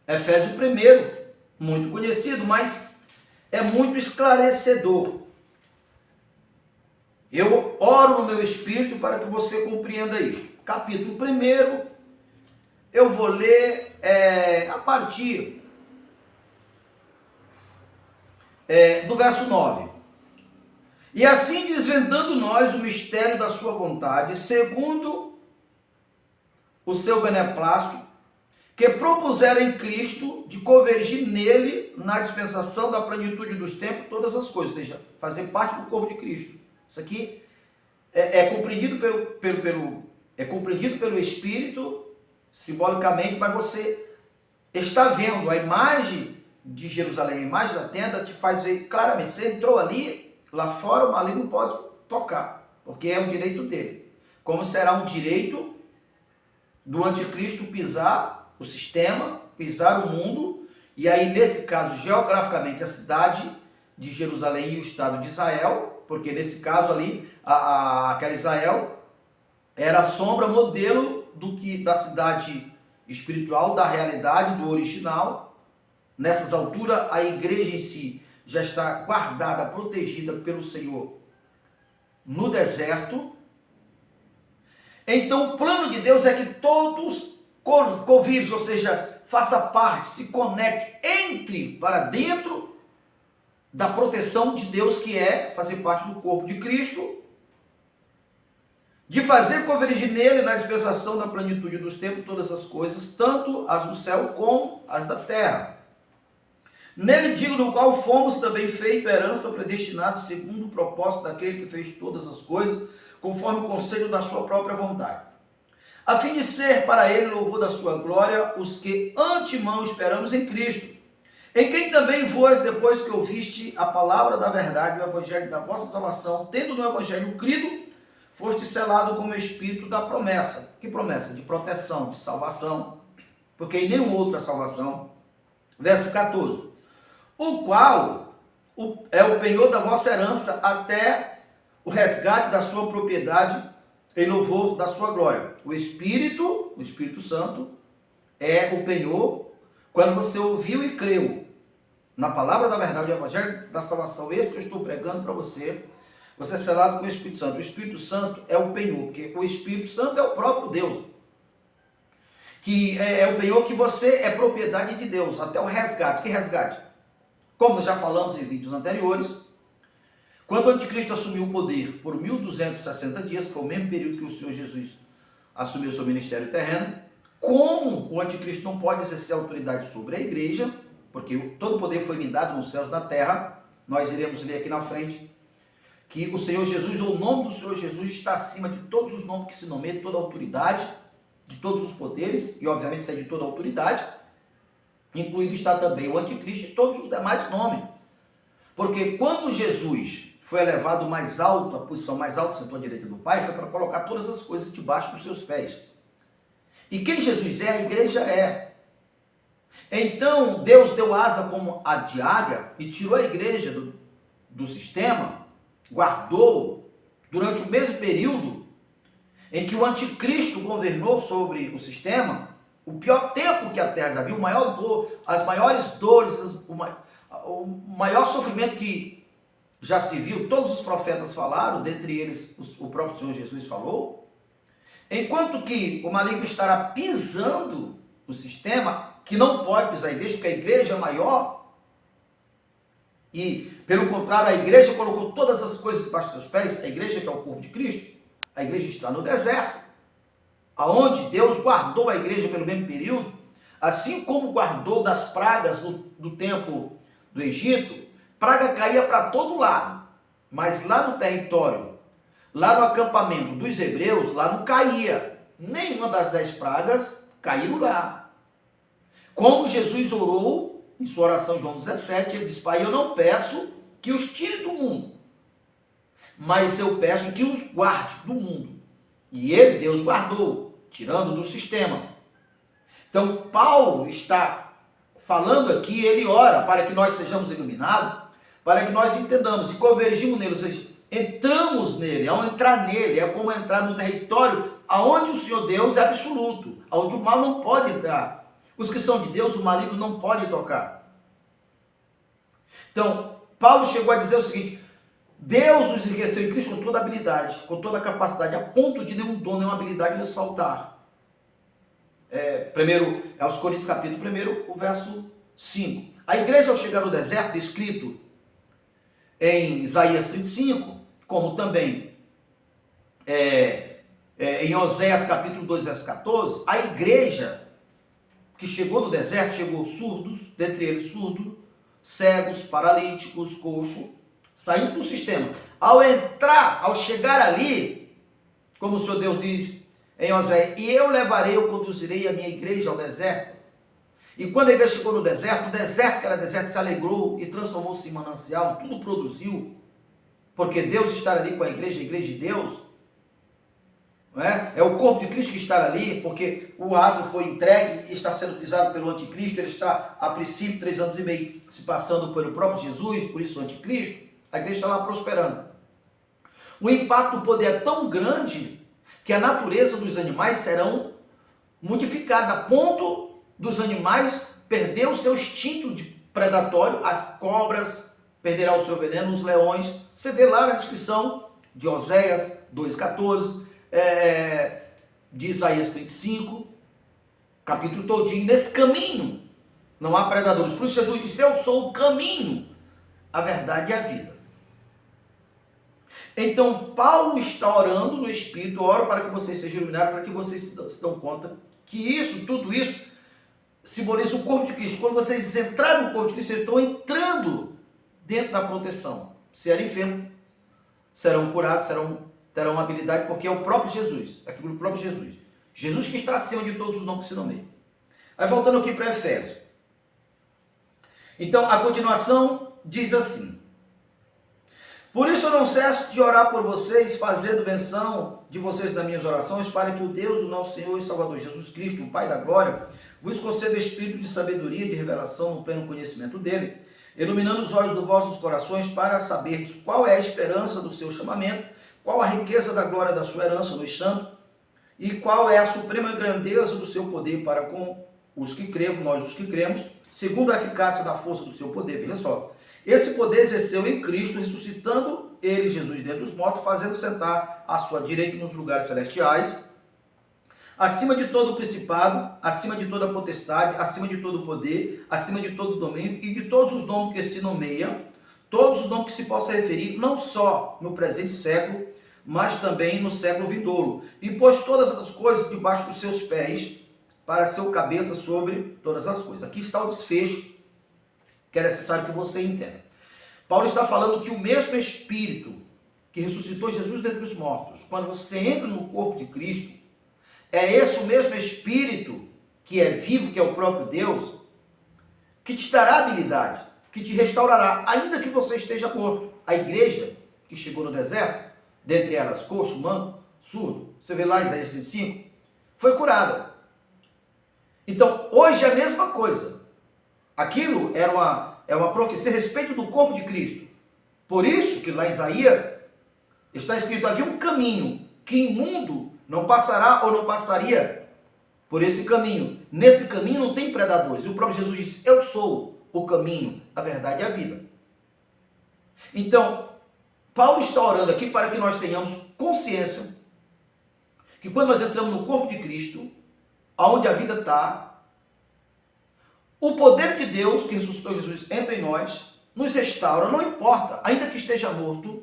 Efésios 1, muito conhecido, mas é muito esclarecedor. Eu oro no meu espírito para que você compreenda isso. Capítulo 1, eu vou ler a partir do verso 9. E assim desvendando nós o mistério da sua vontade, segundo o seu beneplácito, que propuseram em Cristo de convergir nele, na dispensação da plenitude dos tempos, todas as coisas, ou seja, fazer parte do corpo de Cristo. Isso aqui é compreendido pelo Espírito, simbolicamente, mas você está vendo a imagem de Jerusalém, a imagem da tenda, te faz ver claramente. Você entrou ali, lá fora, o maligno não pode tocar, porque é um direito dele. Como será um direito do anticristo pisar o sistema, pisar o mundo, e aí, nesse caso, geograficamente, a cidade de Jerusalém e o Estado de Israel, porque nesse caso ali, aquela Israel era a sombra, modelo da cidade espiritual, da realidade, do original. Nessas alturas, a igreja em si já está guardada, protegida pelo Senhor no deserto. Então, o plano de Deus é que todos convirjam, ou seja, faça parte, se conecte, entre para dentro da proteção de Deus, que é fazer parte do corpo de Cristo, de fazer convergir nele, na dispensação da plenitude dos tempos, todas as coisas, tanto as do céu como as da terra. Nele digo, no qual fomos também feito herança, predestinados segundo o propósito daquele que fez todas as coisas, conforme o conselho da sua própria vontade, a fim de ser para ele louvor da sua glória, os que antemão esperamos em Cristo, em quem também vós, depois que ouviste a palavra da verdade, o evangelho da vossa salvação, tendo no evangelho crido, foste selado com o espírito da promessa. Que promessa? De proteção, de salvação, porque em nenhum outro há salvação. Verso 14. O qual é o penhor da vossa herança até o resgate da sua propriedade em louvor da sua glória. O Espírito Santo é o penhor. Quando você ouviu e creu na palavra da verdade, o evangelho da salvação, esse que eu estou pregando para você, você é selado com o Espírito Santo. O Espírito Santo é o penhor, porque o Espírito Santo é o próprio Deus, que é o penhor, que você é propriedade de Deus, até o resgate. Que resgate? Como nós já falamos em vídeos anteriores, quando o anticristo assumiu o poder por 1260 dias, que foi o mesmo período que o Senhor Jesus assumiu seu ministério terreno, como o anticristo não pode exercer autoridade sobre a igreja, porque todo o poder foi me dado nos céus e na terra, nós iremos ler aqui na frente, que o Senhor Jesus, ou o nome do Senhor Jesus, está acima de todos os nomes que se nomeiam, de toda a autoridade, de todos os poderes, e obviamente isso é de toda a autoridade, incluído está também o anticristo e todos os demais nomes. Porque quando Jesus foi elevado mais alto, a posição mais alta, sentou à direita do Pai, foi para colocar todas as coisas debaixo dos seus pés. E quem Jesus é, a igreja é. Então, Deus deu asa como a de águia e tirou a igreja do sistema, guardou durante o mesmo período em que o anticristo governou sobre o sistema, o pior tempo que a terra já viu, as maiores dores, o maior sofrimento que já se viu, todos os profetas falaram, dentre eles o próprio Senhor Jesus falou, enquanto que o maligno estará pisando o sistema, que não pode pisar a igreja, porque a igreja é maior, e pelo contrário, a igreja colocou todas as coisas debaixo dos seus pés, a igreja que é o corpo de Cristo, a igreja está no deserto, aonde Deus guardou a igreja pelo mesmo período, assim como guardou das pragas do tempo do Egito. Praga caía para todo lado, mas lá no território, lá no acampamento dos hebreus, lá não caía. Nenhuma das 10 pragas caíram lá. Como Jesus orou, em sua oração João 17, ele disse: Pai, eu não peço que os tire do mundo, mas eu peço que os guarde do mundo. E ele, Deus, guardou, tirando do sistema. Então, Paulo está falando aqui, ele ora para que nós sejamos iluminados, para que nós entendamos e convergimos nele, ou seja, entramos nele. Ao entrar nele, é como entrar no território onde o Senhor Deus é absoluto, onde o mal não pode entrar. Os que são de Deus, o maligno não pode tocar. Então, Paulo chegou a dizer o seguinte: Deus nos enriqueceu em Cristo com toda habilidade, com toda a capacidade, a ponto de nenhum dom, nenhuma habilidade nos faltar. Primeiro, aos Coríntios capítulo 1, o verso 5. A igreja, ao chegar no deserto, descrito em Isaías 35, como também em Oséias capítulo 2, verso 14, a igreja que chegou no deserto, chegou surdos, dentre eles surdos, cegos, paralíticos, coxos, saindo do sistema. Ao chegar ali, como o Senhor Deus diz em Oséias, e eu conduzirei a minha igreja ao deserto. E quando a igreja chegou no deserto, o deserto que era deserto se alegrou e transformou-se em manancial, tudo produziu, porque Deus está ali com a igreja de Deus. Não é? É o corpo de Cristo que está ali, porque o adro foi entregue e está sendo pisado pelo anticristo. Ele está, a princípio, 3 anos e meio, se passando pelo próprio Jesus, por isso o anticristo. A igreja está lá prosperando. O impacto do poder é tão grande que a natureza dos animais serão modificada, a ponto dos animais perder o seu instinto de predatório. As cobras perderão o seu veneno, os leões. Você vê lá na descrição de Oséias 2,14, de Isaías 35, capítulo todinho. Nesse caminho não há predadores. Por isso Jesus disse: eu sou o caminho, a verdade e a vida. Então Paulo está orando no Espírito. Oro para que vocês sejam iluminados, para que vocês se dão conta que tudo isso simboliza o corpo de Cristo. Quando vocês entrarem no corpo de Cristo, vocês estão entrando dentro da proteção. Se eram enfermos, serão curados, terão uma habilidade, porque é o próprio Jesus, é a figura do próprio Jesus. Jesus que está acima de todos os nomes que se nomeiam. Aí voltando aqui para Efésios. Então, a continuação diz assim: por isso eu não cesso de orar por vocês, fazendo menção de vocês nas minhas orações, para que o Deus, o nosso Senhor e Salvador Jesus Cristo, o Pai da glória, vos conceda espírito de sabedoria e de revelação no pleno conhecimento dele, iluminando os olhos dos vossos corações, para saberdes qual é a esperança do seu chamamento, qual a riqueza da glória da sua herança nos santos, e qual é a suprema grandeza do seu poder para com os que cremos, nós os que cremos, segundo a eficácia da força do seu poder. Veja só, esse poder exerceu em Cristo, ressuscitando ele, Jesus, dentre os mortos, fazendo sentar à sua direita nos lugares celestiais, acima de todo principado, acima de toda potestade, acima de todo poder, acima de todo domínio e de todos os nomes que se nomeiam, todos os nomes que se possa referir, não só no presente século, mas também no século vindouro. E pôs todas as coisas debaixo dos seus pés, para ser o cabeça sobre todas as coisas. Aqui está o desfecho, que é necessário que você entenda. Paulo está falando que o mesmo Espírito que ressuscitou Jesus dentre os mortos, quando você entra no corpo de Cristo, é esse o mesmo Espírito que é vivo, que é o próprio Deus, que te dará habilidade, que te restaurará, ainda que você esteja morto. A igreja que chegou no deserto, dentre elas coxo, manco, surdo, você vê lá Isaías 35, foi curada. Então, hoje é a mesma coisa. Aquilo era uma profecia a respeito do corpo de Cristo. Por isso que lá em Isaías está escrito: havia um caminho que imundo não passará ou não passaria por esse caminho. Nesse caminho não tem predadores. E o próprio Jesus disse: eu sou o caminho, a verdade e a vida. Então, Paulo está orando aqui para que nós tenhamos consciência que quando nós entramos no corpo de Cristo, aonde a vida está, o poder de Deus que ressuscitou Jesus entra em nós, nos restaura, não importa, ainda que esteja morto,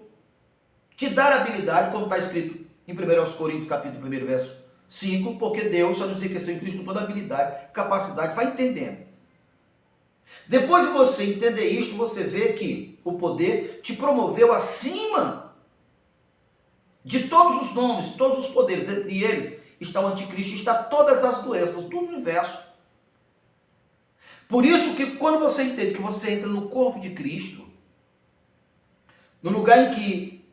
te dar habilidade, como está escrito em 1 Coríntios capítulo 1, verso 5, porque Deus já nos enriqueceu em Cristo com toda habilidade, capacidade, vai entendendo. Depois de você entender isto, você vê que o poder te promoveu acima de todos os nomes, todos os poderes, dentre eles está o anticristo, está todas as doenças do universo. Por isso que quando você entende que você entra no corpo de Cristo, no lugar em que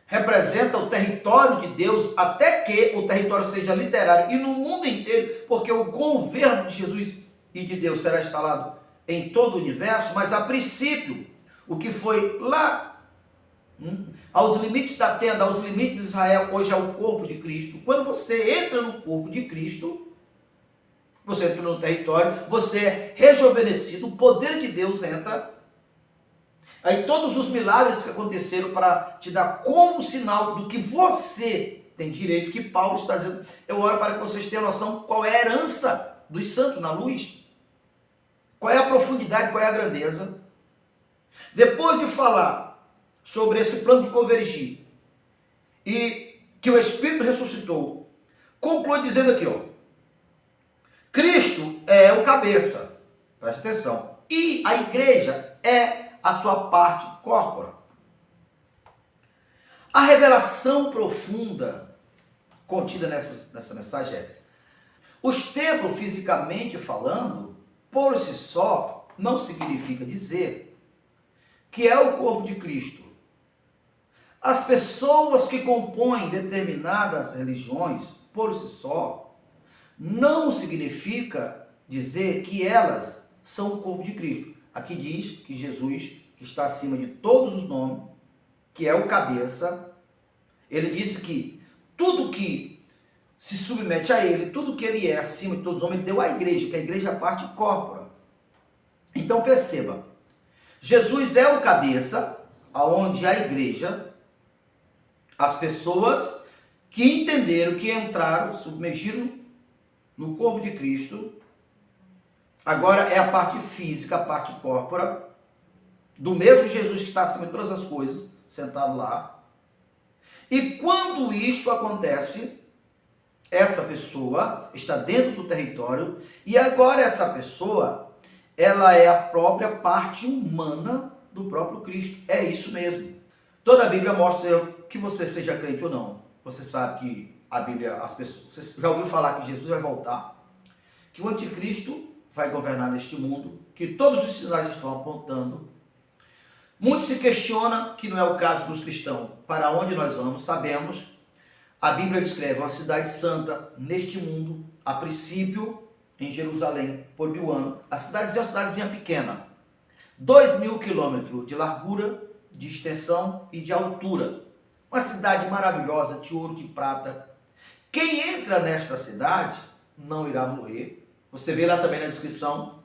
representa o território de Deus, até que o território seja literário e no mundo inteiro, porque o governo de Jesus e de Deus será instalado em todo o universo, mas a princípio, o que foi lá aos limites da tenda, aos limites de Israel, hoje é o corpo de Cristo. Quando você entra no corpo de Cristo, você entra no território, você é rejuvenescido, o poder de Deus entra. Aí todos os milagres que aconteceram para te dar como sinal do que você tem direito, que Paulo está dizendo, eu oro para que vocês tenham noção qual é a herança dos santos na luz, qual é a profundidade, qual é a grandeza. Depois de falar sobre esse plano de convergir e que o Espírito ressuscitou, conclui dizendo aqui, ó, Cristo é o cabeça, preste atenção, e a igreja é a sua parte corpórea. A revelação profunda contida nessa mensagem é: os templos, fisicamente falando, por si só, não significa dizer que é o corpo de Cristo. As pessoas que compõem determinadas religiões, por si só, não significa dizer que elas são o corpo de Cristo. Aqui diz que Jesus, que está acima de todos os nomes, que é o cabeça, ele disse que tudo que se submete a ele, tudo que ele é acima de todos os homens, ele deu à igreja, que a igreja é a parte corpórea. Então perceba, Jesus é o cabeça, aonde a igreja, as pessoas que entenderam, que entraram, submergiram no corpo de Cristo, agora é a parte física, a parte corpórea, do mesmo Jesus que está acima de todas as coisas, sentado lá. E quando isto acontece, essa pessoa está dentro do território, e agora essa pessoa, ela é a própria parte humana do próprio Cristo. É isso mesmo. Toda a Bíblia mostra que você seja crente ou não. Você sabe que a Bíblia, as pessoas, você já ouviu falar que Jesus vai voltar, que o anticristo vai governar neste mundo, que todos os sinais estão apontando. Muito se questiona, que não é o caso dos cristãos, para onde nós vamos, sabemos. A Bíblia descreve uma cidade santa neste mundo, a princípio em Jerusalém, por 1000 anos. A cidadezinha é uma cidadezinha pequena, 2.000 quilômetros de largura, de extensão e de altura. Uma cidade maravilhosa, de ouro, de prata. Quem entra nesta cidade não irá morrer. Você vê lá também na descrição.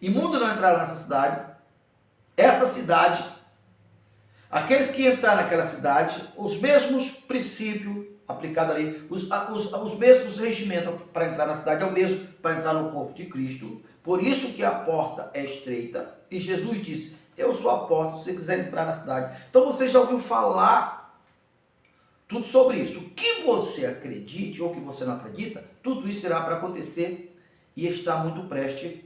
Imundo não entrará nessa cidade. Essa cidade, aqueles que entraram naquela cidade, os mesmos princípios aplicados ali, os mesmos regimentos para entrar na cidade, é o mesmo para entrar no corpo de Cristo. Por isso que a porta é estreita. E Jesus disse, eu sou a porta, se você quiser entrar na cidade. Então você já ouviu falar tudo sobre isso. O que você acredite ou que você não acredita, tudo isso irá para acontecer e está muito prestes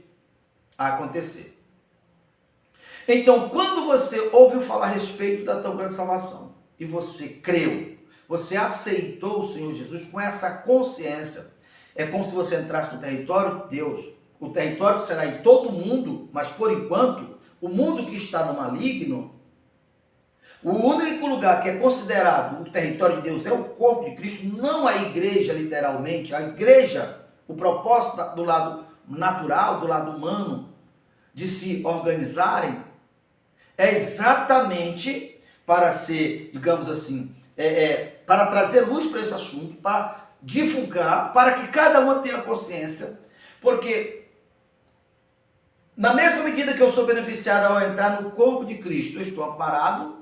a acontecer. Então, quando você ouviu falar a respeito da tão grande salvação e você creu, você aceitou o Senhor Jesus com essa consciência, é como se você entrasse no território de Deus, o território que será em todo o mundo, mas por enquanto, o mundo que está no maligno, o único lugar que é considerado o território de Deus é o corpo de Cristo, não a igreja literalmente. A igreja, o propósito do lado natural, do lado humano, de se organizarem, é exatamente para ser, digamos assim, para trazer luz para esse assunto, para divulgar, para que cada um tenha consciência, porque na mesma medida que eu sou beneficiado ao entrar no corpo de Cristo, eu estou amparado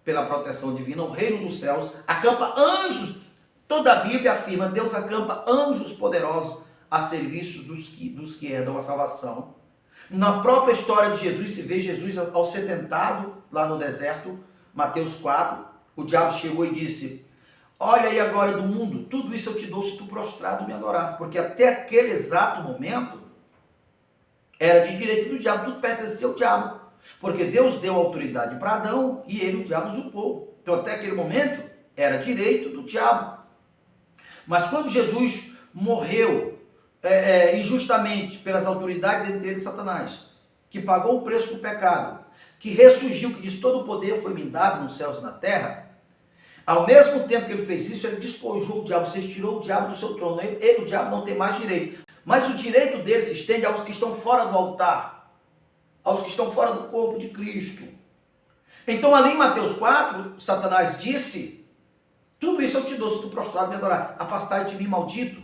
pela proteção divina, o reino dos céus, acampa anjos, toda a Bíblia afirma, Deus acampa anjos poderosos a serviço dos que herdam a salvação. Na própria história de Jesus, se vê Jesus ao ser tentado lá no deserto, Mateus 4, o diabo chegou e disse, olha aí a glória do mundo, tudo isso eu te dou se tu prostrado me adorar, porque até aquele exato momento, era de direito do diabo, tudo pertencia ao diabo. Porque Deus deu autoridade para Adão e ele, o diabo, usurpou. Então, até aquele momento, era direito do diabo. Mas quando Jesus morreu injustamente pelas autoridades, dentre eles Satanás, que pagou o preço do pecado, que ressurgiu, que diz todo o poder foi me dado nos céus e na terra, ao mesmo tempo que ele fez isso, ele despojou o diabo, você tirou o diabo do seu trono. Ele, o diabo, não tem mais direito. Mas o direito dele se estende aos que estão fora do altar, aos que estão fora do corpo de Cristo. Então ali em Mateus 4, Satanás disse, tudo isso eu te dou se tu prostrado me adorar. Afastai de mim, maldito.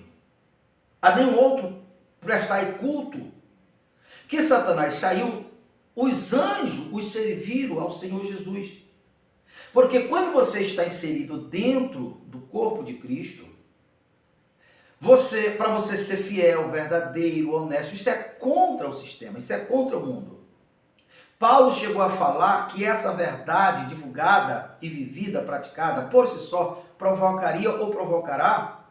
A nenhum outro prestai culto, que Satanás saiu, os anjos os serviram ao Senhor Jesus. Porque quando você está inserido dentro do corpo de Cristo, para você ser fiel, verdadeiro, honesto, isso é contra o sistema, isso é contra o mundo. Paulo chegou a falar que essa verdade divulgada e vivida, praticada por si só, provocaria ou provocará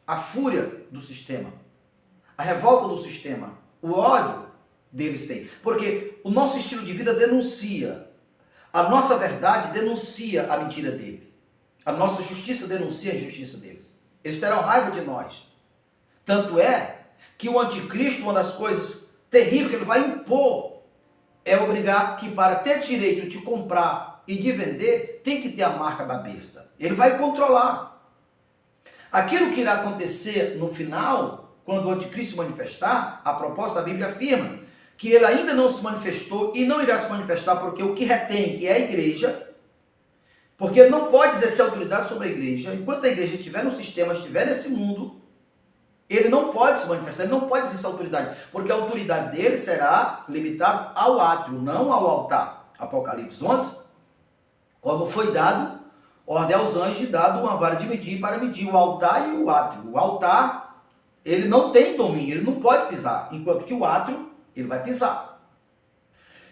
a fúria do sistema, a revolta do sistema, o ódio deles tem. Porque o nosso estilo de vida denuncia, a nossa verdade denuncia a mentira dele, a nossa justiça denuncia a injustiça deles. Eles terão raiva de nós. Tanto é que o anticristo, uma das coisas terríveis que ele vai impor, é obrigar que para ter direito de comprar e de vender, tem que ter a marca da besta. Ele vai controlar. Aquilo que irá acontecer no final, quando o anticristo se manifestar, a proposta da Bíblia afirma que ele ainda não se manifestou e não irá se manifestar porque o que retém, que é a igreja, porque ele não pode exercer autoridade sobre a igreja, enquanto a igreja estiver no sistema, estiver nesse mundo, ele não pode se manifestar, ele não pode exercer autoridade, porque a autoridade dele será limitada ao átrio, não ao altar. Apocalipse 11, como foi dado, ordem aos anjos, dado uma vara de medir para medir o altar e o átrio. O altar, ele não tem domínio, ele não pode pisar, enquanto que o átrio, ele vai pisar.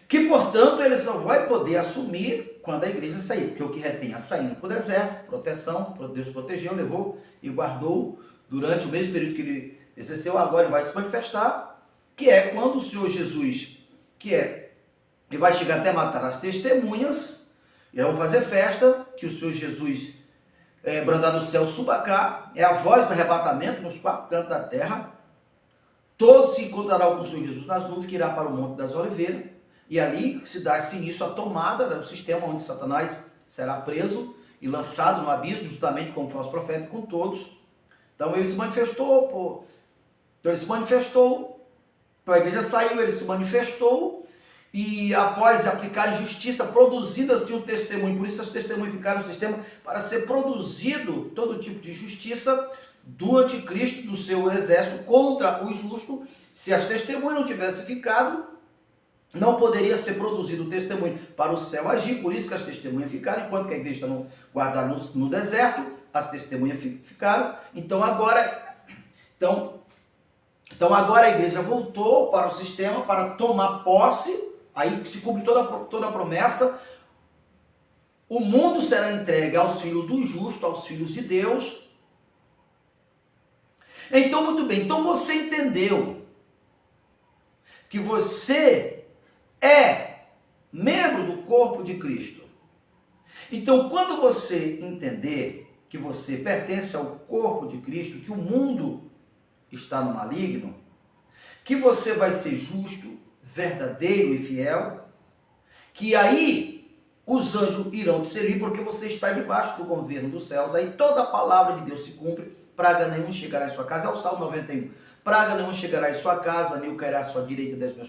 Que, portanto, ele só vai poder assumir quando a igreja sair, porque o que retém a saindo para o deserto, proteção, Deus protegeu, levou e guardou durante o mesmo período que ele exerceu, agora ele vai se manifestar, que é quando o Senhor Jesus, ele vai chegar até matar as testemunhas, e vão fazer festa, que o Senhor Jesus brandar no céu, suba cá, é a voz do arrebatamento nos quatro cantos da terra, todos se encontrarão com o Senhor Jesus nas nuvens, que irá para o Monte das Oliveiras, e ali se dá-se início à tomada do sistema onde Satanás será preso e lançado no abismo, justamente como falso profeta, com todos. Então ele se manifestou, então a igreja saiu, ele se manifestou, e após aplicar a injustiça, produzindo assim o testemunho, por isso as testemunhas ficaram no sistema, para ser produzido todo tipo de justiça do anticristo, do seu exército, contra o justo. Se as testemunhas não tivessem ficado, não poderia ser produzido o testemunho para o céu agir, por isso que as testemunhas ficaram, enquanto que a igreja está guardada no deserto, as testemunhas ficaram. Então agora a igreja voltou para o sistema para tomar posse, aí se cumpre toda a promessa, o mundo será entregue aos filhos do justo, aos filhos de Deus. Então, muito bem, então você entendeu que você é membro do corpo de Cristo. Então, quando você entender que você pertence ao corpo de Cristo, que o mundo está no maligno, que você vai ser justo, verdadeiro e fiel, que aí os anjos irão te servir porque você está debaixo do governo dos céus, aí toda a palavra de Deus se cumpre, praga nenhum chegará em sua casa, é o Salmo 91, praga nenhum chegará em sua casa, mil cairá à sua direita, 10 mil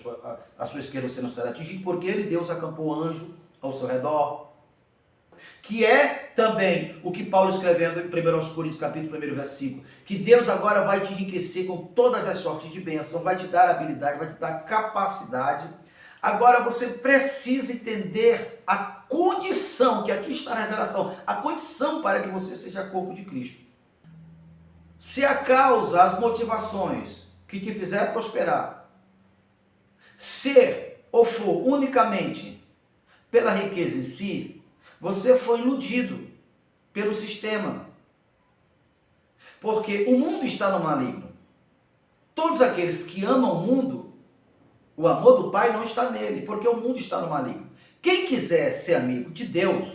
à sua esquerda, você não será atingido, porque ele, Deus, acampou anjo ao seu redor, que é também o que Paulo escrevendo em 1 Coríntios capítulo 1, versículo, que Deus agora vai te enriquecer com todas as sortes de bênção, vai te dar habilidade, vai te dar capacidade. Agora você precisa entender a condição, que aqui está na revelação, a condição para que você seja corpo de Cristo. Se a causa, as motivações que te fizer prosperar, ser ou for unicamente pela riqueza em si, você foi iludido pelo sistema. Porque o mundo está no maligno. Todos aqueles que amam o mundo, o amor do Pai não está nele, porque o mundo está no maligno. Quem quiser ser amigo de Deus,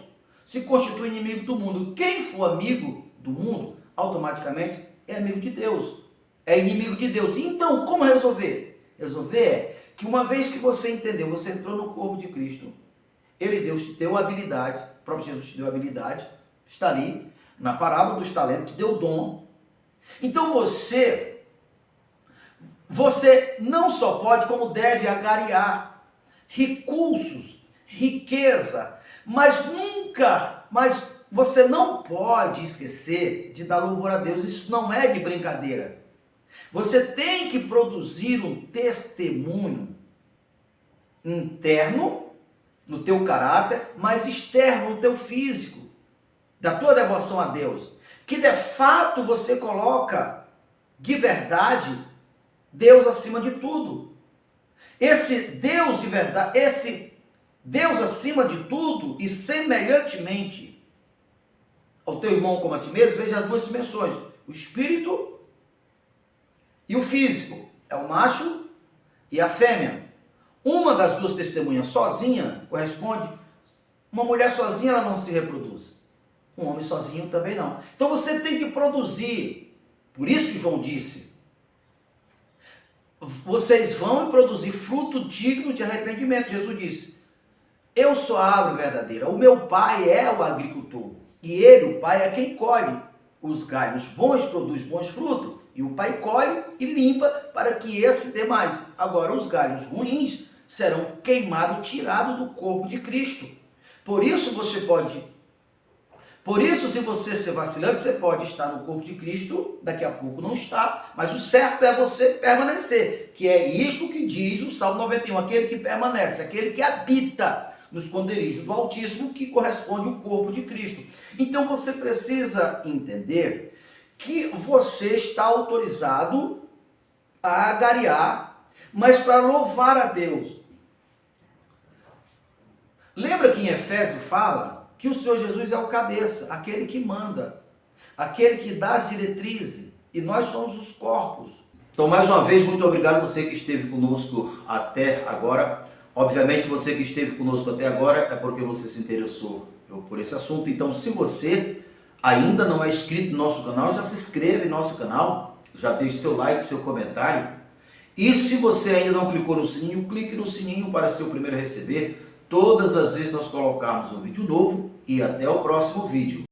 se constitui inimigo do mundo. Quem for amigo do mundo, automaticamente é amigo de Deus. É inimigo de Deus. Então, como resolver? Resolver é que uma vez que você entendeu, você entrou no corpo de Cristo, Deus te deu habilidade, o próprio Jesus te deu habilidade, está ali, na parábola dos talentos, te deu dom. Então você não só pode, como deve agariar recursos, riqueza, mas você não pode esquecer de dar louvor a Deus. Isso não é de brincadeira. Você tem que produzir um testemunho interno no teu caráter, mas externo no teu físico, da tua devoção a Deus, que de fato você coloca de verdade Deus acima de tudo. Esse Deus de verdade, esse Deus acima de tudo e semelhantemente ao teu irmão como a ti mesmo, veja as duas dimensões, o espírito e o físico, é o macho e a fêmea. Uma das duas testemunhas sozinha corresponde, uma mulher sozinha ela não se reproduz, um homem sozinho também não. Então você tem que produzir, por isso que João disse, vocês vão produzir fruto digno de arrependimento. Jesus disse, eu sou a árvore verdadeira, o meu pai é o agricultor, e ele, o pai, é quem colhe os galhos bons, produz bons frutos, e o pai colhe e limpa para que esse dê mais. Agora, os galhos ruins serão queimados, tirados do corpo de Cristo. Por isso, se você ser vacilante, você pode estar no corpo de Cristo, daqui a pouco não está, mas o certo é você permanecer, que é isto que diz o Salmo 91, aquele que permanece, aquele que habita no esconderijo do Altíssimo, que corresponde ao corpo de Cristo. Então você precisa entender que você está autorizado a agariar, mas para louvar a Deus. Lembra que em Efésios fala que o Senhor Jesus é o cabeça, aquele que manda, aquele que dá as diretrizes, e nós somos os corpos. Então, mais uma vez, muito obrigado você que esteve conosco até agora. Obviamente, você que esteve conosco até agora é porque você se interessou por esse assunto. Então, se você ainda não é inscrito no nosso canal, já se inscreve no nosso canal, já deixe seu like, seu comentário. E se você ainda não clicou no sininho, clique no sininho para ser o primeiro a receber todas as vezes que nós colocarmos um vídeo novo. E até o próximo vídeo.